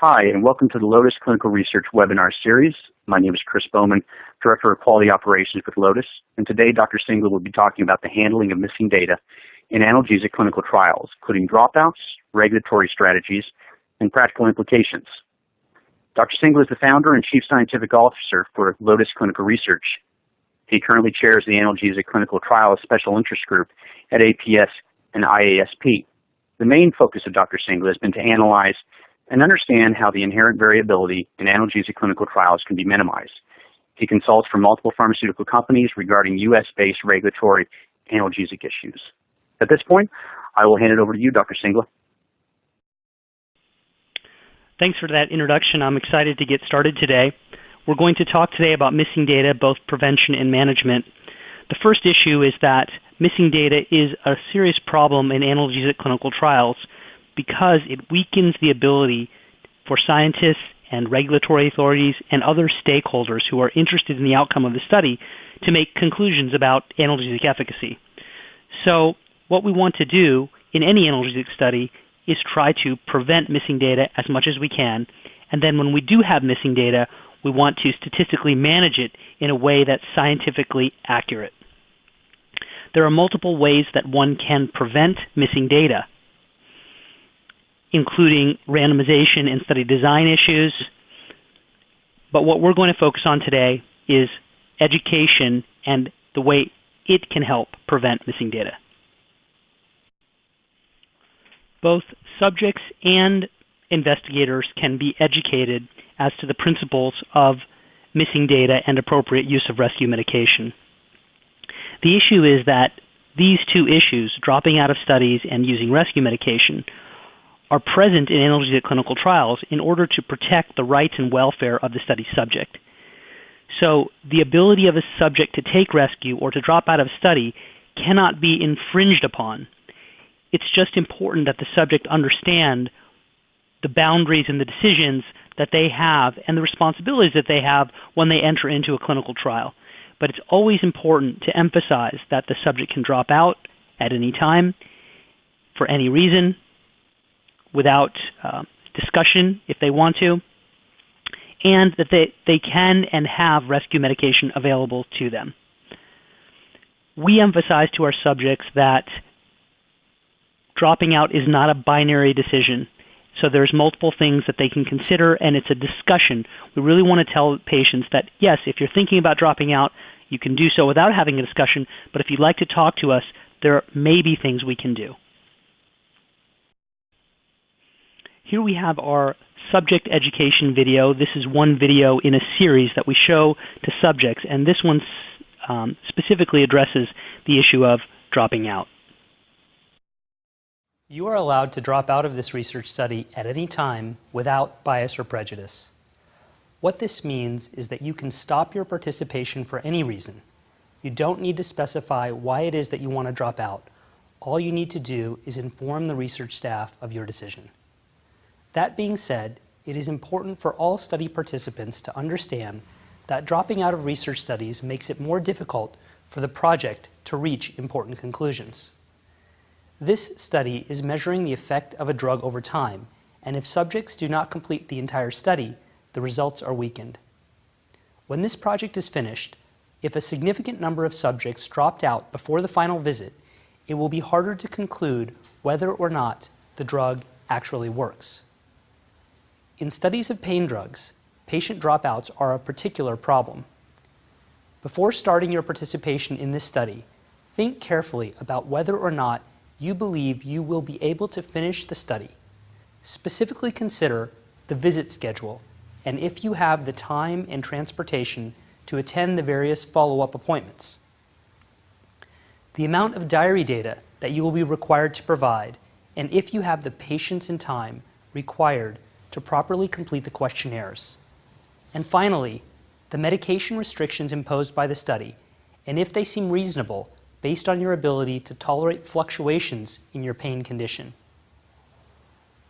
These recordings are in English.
Hi, and welcome to the Lotus Clinical Research webinar series. My name is Chris Bowman, Director of Quality Operations with Lotus, and today Dr. Singler will be talking about the handling of missing data in analgesic clinical trials, including dropouts, regulatory strategies, and practical implications. Dr. Singler is the founder and Chief Scientific Officer for Lotus Clinical Research. He currently chairs the Analgesic Clinical Trials Special Interest Group at APS and IASP. The main focus of Dr. Singler has been to analyze and understand how the inherent variability in analgesic clinical trials can be minimized. He consults for multiple pharmaceutical companies regarding U.S.-based regulatory analgesic issues. At this point, I will hand it over to you, Dr. Singler. Thanks for that introduction. I'm excited to get started today. We're going to talk today about missing data, both prevention and management. The first issue is that missing data is a serious problem in analgesic clinical trials because it weakens the ability for scientists and regulatory authorities and other stakeholders who are interested in the outcome of the study to make conclusions about analgesic efficacy. So what we want to do in any analgesic study is try to prevent missing data as much as we can, and then when we do have missing data, we want to statistically manage it in a way that's scientifically accurate. There are multiple ways that one can prevent missing data, including randomization and study design issues. But what we're going to focus on today is education and the way it can help prevent missing data. Both subjects and investigators can be educated as to the principles of missing data and appropriate use of rescue medication. The issue is that these two issues, dropping out of studies and using rescue medication, are present in analgesic clinical trials in order to protect the rights and welfare of the study subject. So the ability of a subject to take rescue or to drop out of study cannot be infringed upon. It's just important that the subject understand the boundaries and the decisions that they have and the responsibilities that they have when they enter into a clinical trial. But it's always important to emphasize that the subject can drop out at any time, for any reason, without discussion if they want to, and that they can and have rescue medication available to them. We emphasize to our subjects that dropping out is not a binary decision. So there's multiple things that they can consider, and it's a discussion. We really want to tell patients that, yes, if you're thinking about dropping out, you can do so without having a discussion, but if you'd like to talk to us, there may be things we can do. Here we have our subject education video. This is one video in a series that we show to subjects, and this one specifically addresses the issue of dropping out. You are allowed to drop out of this research study at any time without bias or prejudice. What this means is that you can stop your participation for any reason. You don't need to specify why it is that you want to drop out. All you need to do is inform the research staff of your decision. That being said, it is important for all study participants to understand that dropping out of research studies makes it more difficult for the project to reach important conclusions. This study is measuring the effect of a drug over time, and if subjects do not complete the entire study, the results are weakened. When this project is finished, if a significant number of subjects dropped out before the final visit, it will be harder to conclude whether or not the drug actually works. In studies of pain drugs, patient dropouts are a particular problem. Before starting your participation in this study, think carefully about whether or not you believe you will be able to finish the study. Specifically consider the visit schedule and if you have the time and transportation to attend the various follow-up appointments. The amount of diary data that you will be required to provide, and if you have the patience and time required to properly complete the questionnaires. And finally, the medication restrictions imposed by the study, and if they seem reasonable based on your ability to tolerate fluctuations in your pain condition.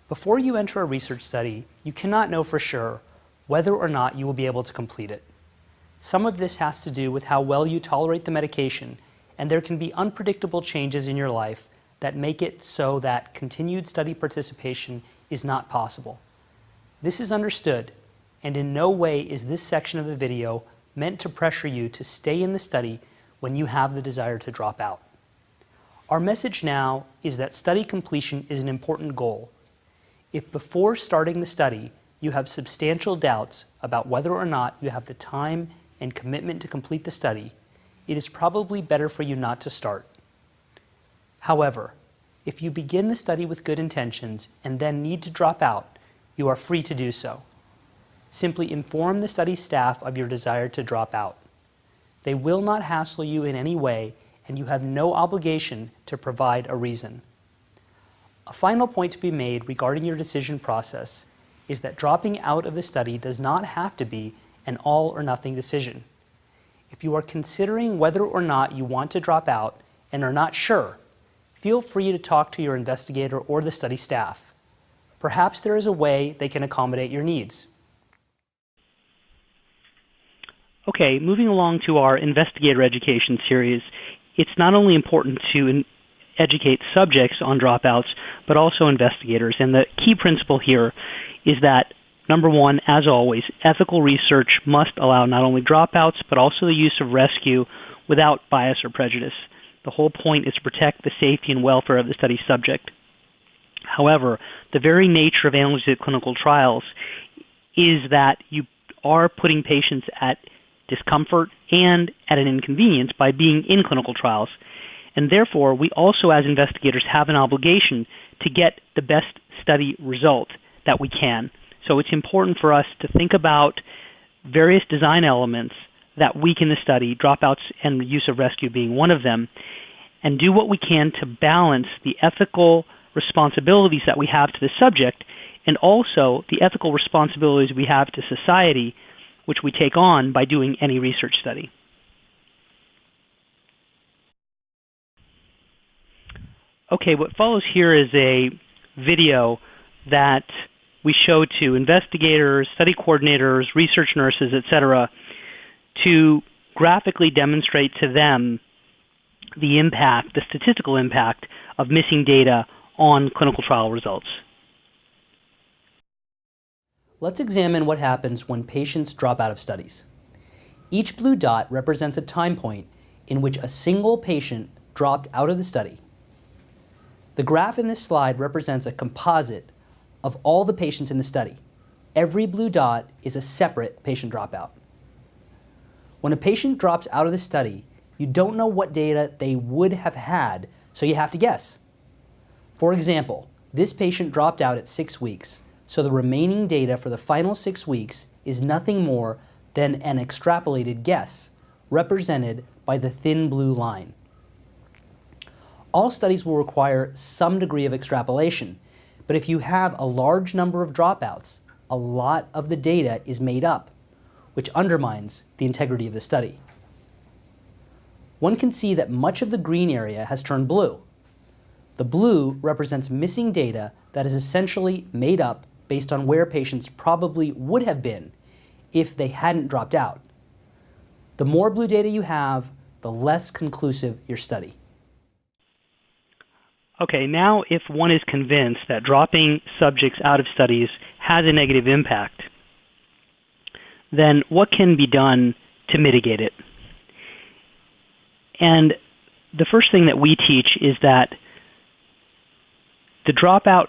Before you enter a research study, you cannot know for sure whether or not you will be able to complete it. Some of this has to do with how well you tolerate the medication, and there can be unpredictable changes in your life that make it so that continued study participation is not possible. This is understood, and in no way is this section of the video meant to pressure you to stay in the study when you have the desire to drop out. Our message now is that study completion is an important goal. If before starting the study you have substantial doubts about whether or not you have the time and commitment to complete the study, it is probably better for you not to start. However, if you begin the study with good intentions and then need to drop out, you are free to do so. Simply inform the study staff of your desire to drop out. They will not hassle you in any way, and you have no obligation to provide a reason. A final point to be made regarding your decision process is that dropping out of the study does not have to be an all or nothing decision. If you are considering whether or not you want to drop out and are not sure, feel free to talk to your investigator or the study staff. Perhaps there is a way they can accommodate your needs. Okay, moving along to our investigator education series, it's not only important to educate subjects on dropouts, but also investigators. And the key principle here is that, number one, as always, ethical research must allow not only dropouts, but also the use of rescue without bias or prejudice. The whole point is to protect the safety and welfare of the study subject. However, the very nature of analgesic clinical trials is that you are putting patients at discomfort and at an inconvenience by being in clinical trials. And therefore, we also as investigators have an obligation to get the best study result that we can. So it's important for us to think about various design elements that weaken the study, dropouts and use of rescue being one of them, and do what we can to balance the ethical responsibilities that we have to the subject and also the ethical responsibilities we have to society, which we take on by doing any research study. Okay, what follows here is a video that we show to investigators, study coordinators, research nurses, etc., to graphically demonstrate to them the impact, the statistical impact of missing data on clinical trial results. Let's examine what happens when patients drop out of studies. Each blue dot represents a time point in which a single patient dropped out of the study. The graph in this slide represents a composite of all the patients in the study. Every blue dot is a separate patient dropout. When a patient drops out of the study, you don't know what data they would have had, so you have to guess. For example, this patient dropped out at 6 weeks, so the remaining data for the final 6 weeks is nothing more than an extrapolated guess, represented by the thin blue line. All studies will require some degree of extrapolation, but if you have a large number of dropouts, a lot of the data is made up, which undermines the integrity of the study. One can see that much of the green area has turned blue. The blue represents missing data that is essentially made up based on where patients probably would have been if they hadn't dropped out. The more blue data you have, the less conclusive your study. Okay, now if one is convinced that dropping subjects out of studies has a negative impact, then what can be done to mitigate it? And the first thing that we teach is that the dropout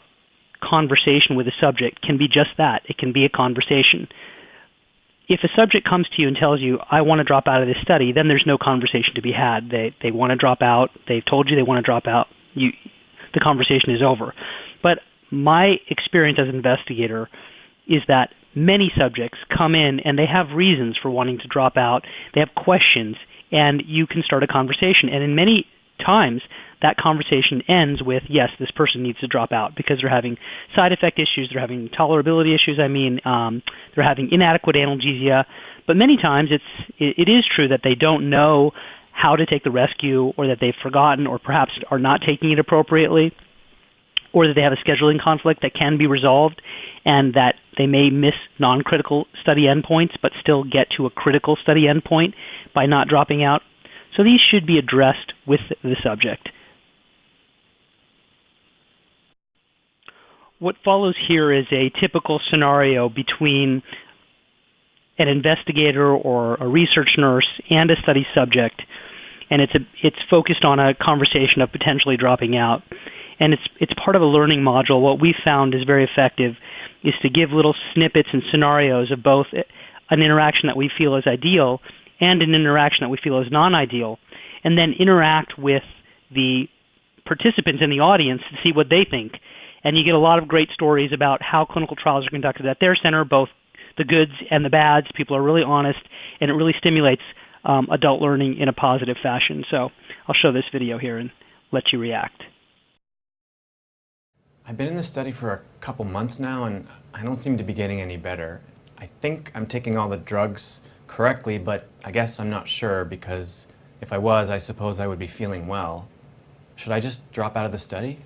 conversation with a subject can be just that. It can be a conversation. If a subject comes to you and tells you, I want to drop out of this study, then there's no conversation to be had. They want to drop out. They've told you they want to drop out. The conversation is over. But my experience as an investigator is that many subjects come in and they have reasons for wanting to drop out. They have questions, and you can start a conversation. And in many times, that conversation ends with, yes, this person needs to drop out because they're having side effect issues, they're having tolerability issues, they're having inadequate analgesia. But many times it is true that they don't know how to take the rescue, or that they've forgotten, or perhaps are not taking it appropriately, or that they have a scheduling conflict that can be resolved, and that they may miss non-critical study endpoints but still get to a critical study endpoint by not dropping out. So these should be addressed with the subject. What follows here is a typical scenario between an investigator or a research nurse and a study subject, and it's focused on a conversation of potentially dropping out. And it's part of a learning module. What we found is very effective is to give little snippets and scenarios of both an interaction that we feel is ideal and an interaction that we feel is non-ideal, and then interact with the participants in the audience to see what they think. And you get a lot of great stories about how clinical trials are conducted at their center, both the goods and the bads. People are really honest, and it really stimulates adult learning in a positive fashion. So I'll show this video here and let you react. I've been in this study for a couple months now, and I don't seem to be getting any better. I think I'm taking all the drugs correctly, but I guess I'm not sure, because if I was, I suppose I would be feeling well. Should I just drop out of the study?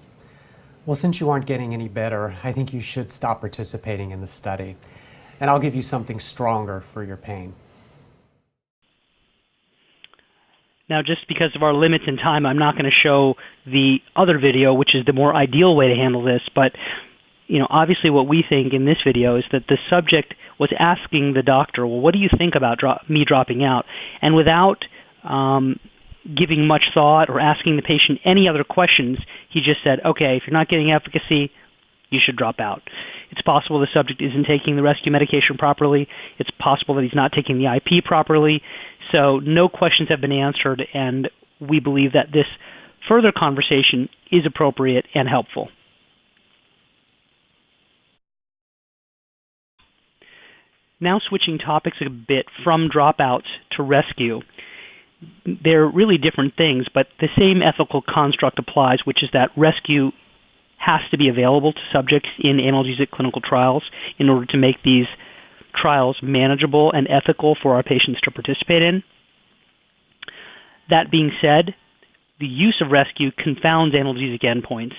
Well, since you aren't getting any better, I think you should stop participating in the study. And I'll give you something stronger for your pain. Now, just because of our limits in time, I'm not going to show the other video, which is the more ideal way to handle this. But, obviously what we think in this video is that the subject was asking the doctor, well, what do you think about me dropping out? And without giving much thought or asking the patient any other questions, he just said, okay, if you're not getting efficacy, you should drop out. It's possible the subject isn't taking the rescue medication properly. It's possible that he's not taking the IP properly. So no questions have been answered, and we believe that this further conversation is appropriate and helpful. Now switching topics a bit from dropouts to rescue. They're really different things, but the same ethical construct applies, which is that rescue has to be available to subjects in analgesic clinical trials in order to make these trials manageable and ethical for our patients to participate in. That being said, the use of rescue confounds analgesic endpoints,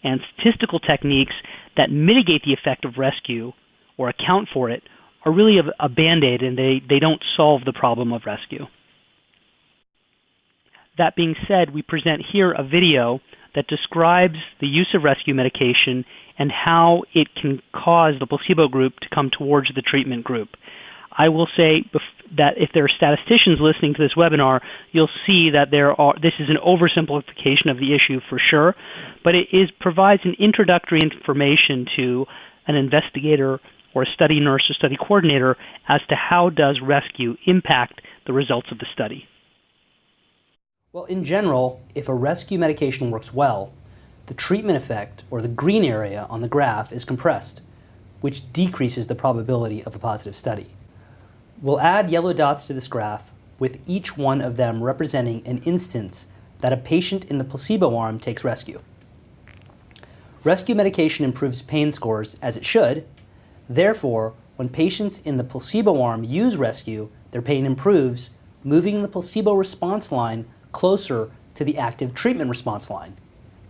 and statistical techniques that mitigate the effect of rescue or account for it are really a band-aid, and they don't solve the problem of rescue. That being said, we present here a video that describes the use of rescue medication and how it can cause the placebo group to come towards the treatment group. I will say that if there are statisticians listening to this webinar, you'll see that this is an oversimplification of the issue for sure, but it provides an introductory information to an investigator or a study nurse or study coordinator as to how does rescue impact the results of the study. Well, in general, if a rescue medication works well, the treatment effect, or the green area on the graph, is compressed, which decreases the probability of a positive study. We'll add yellow dots to this graph, with each one of them representing an instance that a patient in the placebo arm takes rescue. Rescue medication improves pain scores, as it should. Therefore, when patients in the placebo arm use rescue, their pain improves, moving the placebo response line closer to the active treatment response line,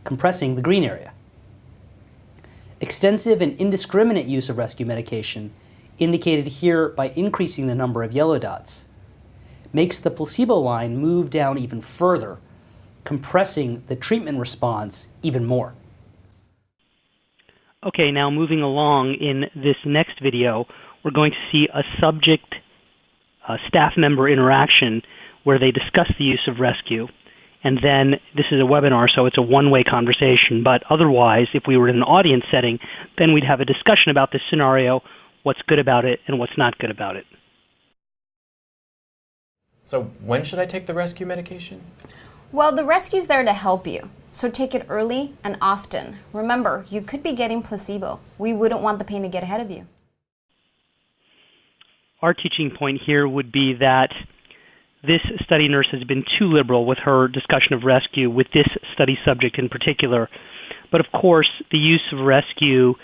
compressing the green area. Extensive and indiscriminate use of rescue medication, indicated here by increasing the number of yellow dots, makes the placebo line move down even further, compressing the treatment response even more. Okay, now moving along in this next video, we're going to see a subject staff member interaction where they discuss the use of rescue. And then this is a webinar, so it's a one-way conversation, but otherwise, if we were in an audience setting, then we'd have a discussion about this scenario, what's good about it and what's not good about it. So when should I take the rescue medication? Well, the rescue's there to help you, so take it early and often. Remember, you could be getting placebo. We wouldn't want the pain to get ahead of you. Our teaching point here would be that this study nurse has been too liberal with her discussion of rescue with this study subject in particular. But of course, the use of rescue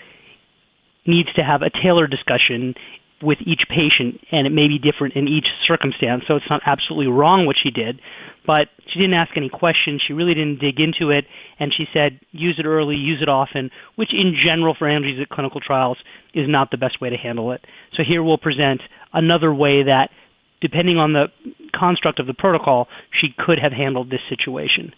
needs to have a tailored discussion with each patient, and it may be different in each circumstance, so it's not absolutely wrong what she did, but she didn't ask any questions, she really didn't dig into it, and she said, use it early, use it often, which in general for analgesic clinical trials is not the best way to handle it. So here we'll present another way that, depending on the construct of the protocol, she could have handled this situation.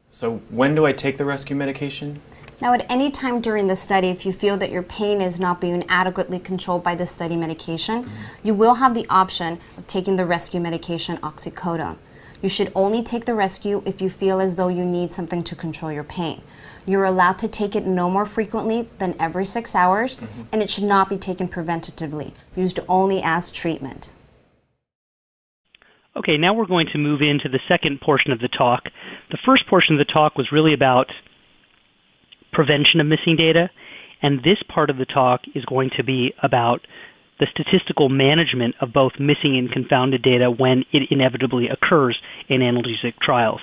So when do I take the rescue medication? Now, at any time during the study, if you feel that your pain is not being adequately controlled by the study medication, you will have the option of taking the rescue medication oxycodone. You should only take the rescue if you feel as though you need something to control your pain. You're allowed to take it no more frequently than every 6 hours, and it should not be taken preventatively, used only as treatment. Okay, now we're going to move into the second portion of the talk. The first portion of the talk was really about prevention of missing data, and this part of the talk is going to be about the statistical management of both missing and confounded data when it inevitably occurs in analgesic trials.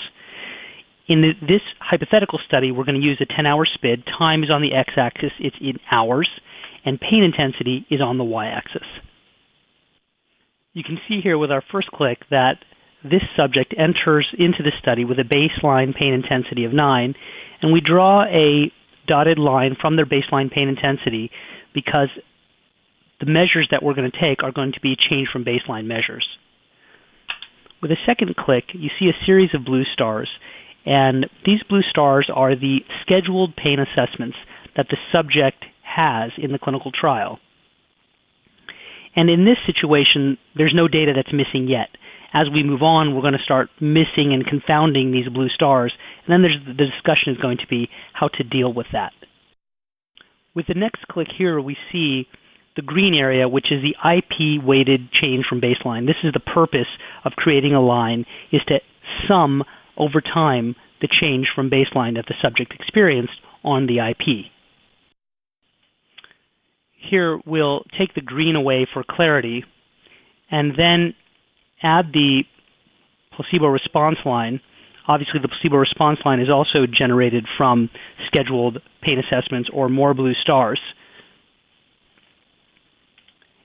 In this hypothetical study, we're going to use a 10-hour SPID. Time is on the x-axis, it's in hours, and pain intensity is on the y-axis. You can see here with our first click that this subject enters into the study with a baseline pain intensity of 9, and we draw a dotted line from their baseline pain intensity because the measures that we're going to take are going to be changed from baseline measures. With a second click, you see a series of blue stars, and these blue stars are the scheduled pain assessments that the subject has in the clinical trial. And in this situation, there's no data that's missing yet. As we move on, we're going to start missing and confounding these blue stars, and then the discussion is going to be how to deal with that. With the next click here, we see the green area, which is the IP-weighted change from baseline. This is the purpose of creating a line, is to sum over time the change from baseline that the subject experienced on the IP. Here we'll take the green away for clarity and then add the placebo response line. Obviously the placebo response line is also generated from scheduled pain assessments or more blue stars.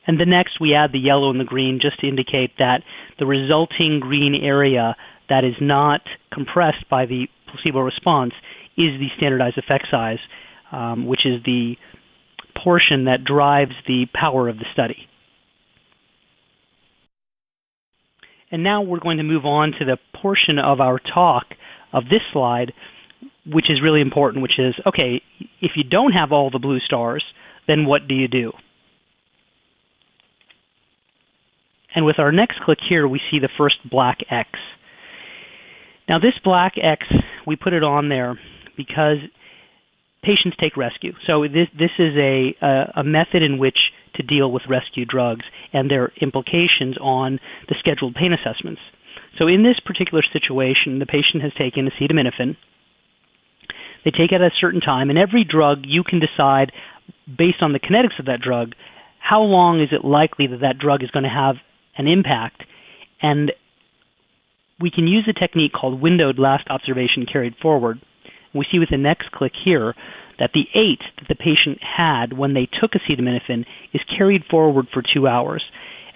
And the next we add the yellow and the green just to indicate that the resulting green area that is not compressed by the placebo response is the standardized effect size, which is the portion that drives the power of the study. And now we're going to move on to the portion of our talk of this slide, which is really important, which is, okay, if you don't have all the blue stars, then what do you do? And with our next click here, we see the first black X. Now this black X, we put it on there because patients take rescue. So this is a method in which to deal with rescue drugs and their implications on the scheduled pain assessments. So in this particular situation, the patient has taken acetaminophen. They take it at a certain time, and every drug you can decide, based on the kinetics of that drug, how long is it likely that that drug is going to have an impact. And we can use a technique called windowed last observation carried forward. We see with the next click here that the 8 that the patient had when they took acetaminophen is carried forward for 2 hours.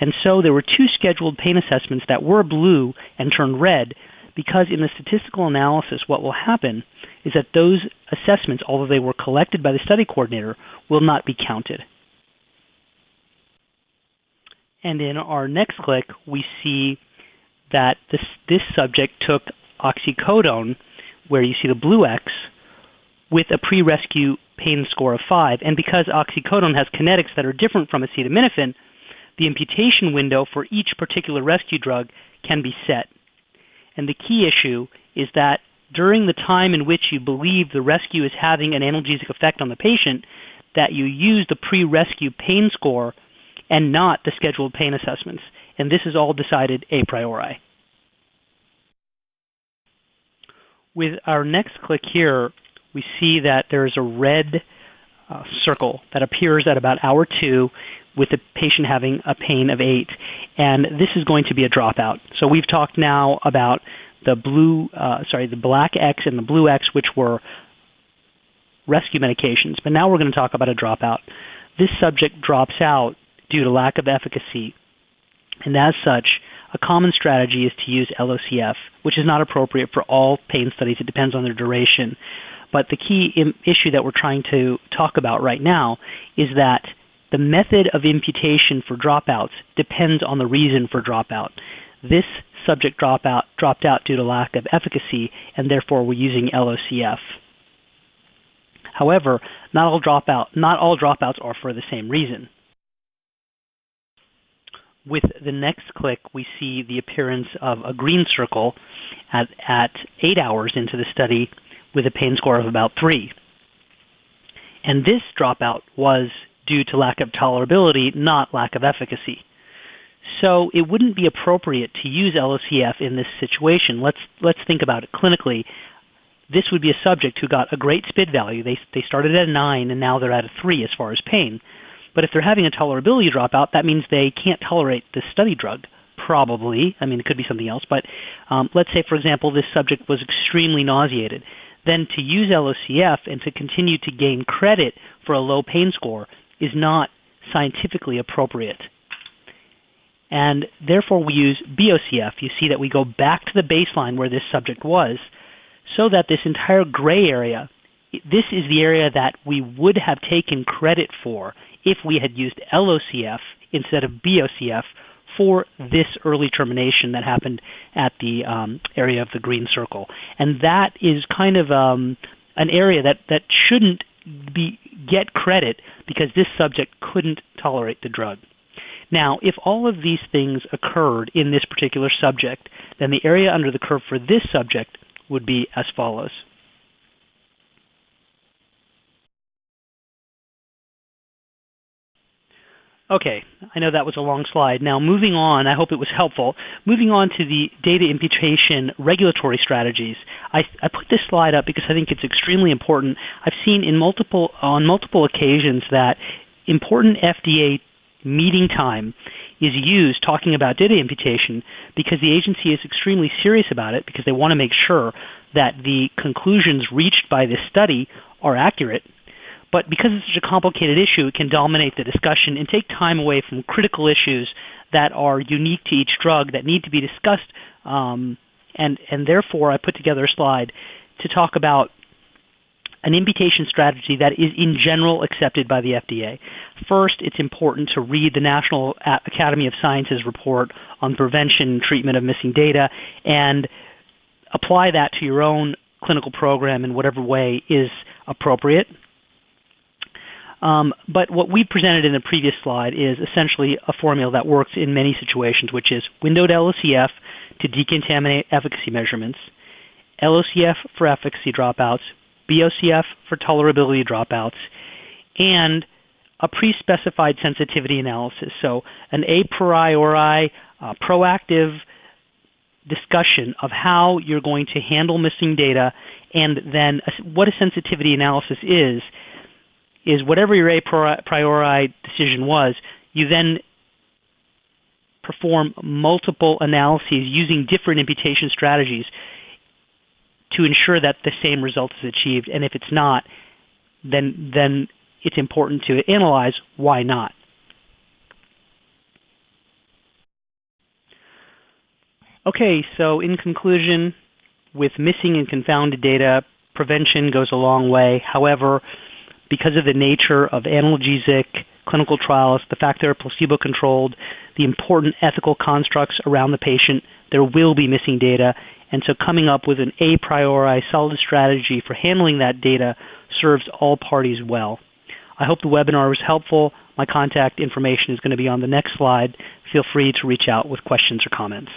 And so there were 2 scheduled pain assessments that were blue and turned red because in the statistical analysis what will happen is that those assessments, although they were collected by the study coordinator, will not be counted. And in our next click, we see that this subject took oxycodone, where you see the blue X, with a pre-rescue pain score of 5. And because oxycodone has kinetics that are different from acetaminophen, the imputation window for each particular rescue drug can be set. And the key issue is that during the time in which you believe the rescue is having an analgesic effect on the patient, that you use the pre-rescue pain score and not the scheduled pain assessments. And this is all decided a priori. With our next click here, we see that there is a red circle that appears at about hour 2 with the patient having a pain of 8. And this is going to be a dropout. So we've talked now about the black X and the blue X, which were rescue medications. But now we're going to talk about a dropout. This subject drops out due to lack of efficacy. And as such, a common strategy is to use LOCF, which is not appropriate for all pain studies. It depends on their duration. But the key issue that we're trying to talk about right now is that the method of imputation for dropouts depends on the reason for dropout. This subject dropped out due to lack of efficacy, and therefore we're using LOCF. However, not all dropouts are for the same reason. With the next click, we see the appearance of a green circle at 8 hours into the study with a pain score of about 3. And this dropout was due to lack of tolerability, not lack of efficacy. So it wouldn't be appropriate to use LOCF in this situation. Let's think about it clinically. This would be a subject who got a great SPID value. They started at a 9 and now they're at a 3 as far as pain. But if they're having a tolerability dropout, that means they can't tolerate the study drug, probably. I mean, it could be something else. But let's say, for example, this subject was extremely nauseated. Then to use LOCF and to continue to gain credit for a low pain score is not scientifically appropriate. And therefore we use BOCF. You see that we go back to the baseline where this subject was, so that this entire gray area, this is the area that we would have taken credit for if we had used LOCF instead of BOCF for this early termination that happened at the area of the green circle. And that is kind of an area that shouldn't get credit because this subject couldn't tolerate the drug. Now, if all of these things occurred in this particular subject, then the area under the curve for this subject would be as follows. Okay, I know that was a long slide. Now moving on, I hope it was helpful. Moving on to the data imputation regulatory strategies. I put this slide up because I think it's extremely important. I've seen on multiple occasions that important FDA meeting time is used talking about data imputation because the agency is extremely serious about it because they want to make sure that the conclusions reached by this study are accurate. But because it's such a complicated issue, it can dominate the discussion and take time away from critical issues that are unique to each drug that need to be discussed. And therefore, I put together a slide to talk about an imputation strategy that is in general accepted by the FDA. First, it's important to read the National Academy of Sciences report on prevention and treatment of missing data and apply that to your own clinical program in whatever way is appropriate. But what we presented in the previous slide is essentially a formula that works in many situations, which is windowed LOCF to decontaminate efficacy measurements, LOCF for efficacy dropouts, BOCF for tolerability dropouts, and a pre-specified sensitivity analysis. So an a priori proactive discussion of how you're going to handle missing data, and then what a sensitivity analysis is whatever your a priori decision was, you then perform multiple analyses using different imputation strategies to ensure that the same result is achieved. And if it's not, then it's important to analyze why not. Okay, so in conclusion, with missing and confounded data, prevention goes a long way. However, because of the nature of analgesic clinical trials, the fact they're placebo-controlled, the important ethical constructs around the patient, there will be missing data. And so coming up with an a priori solid strategy for handling that data serves all parties well. I hope the webinar was helpful. My contact information is going to be on the next slide. Feel free to reach out with questions or comments.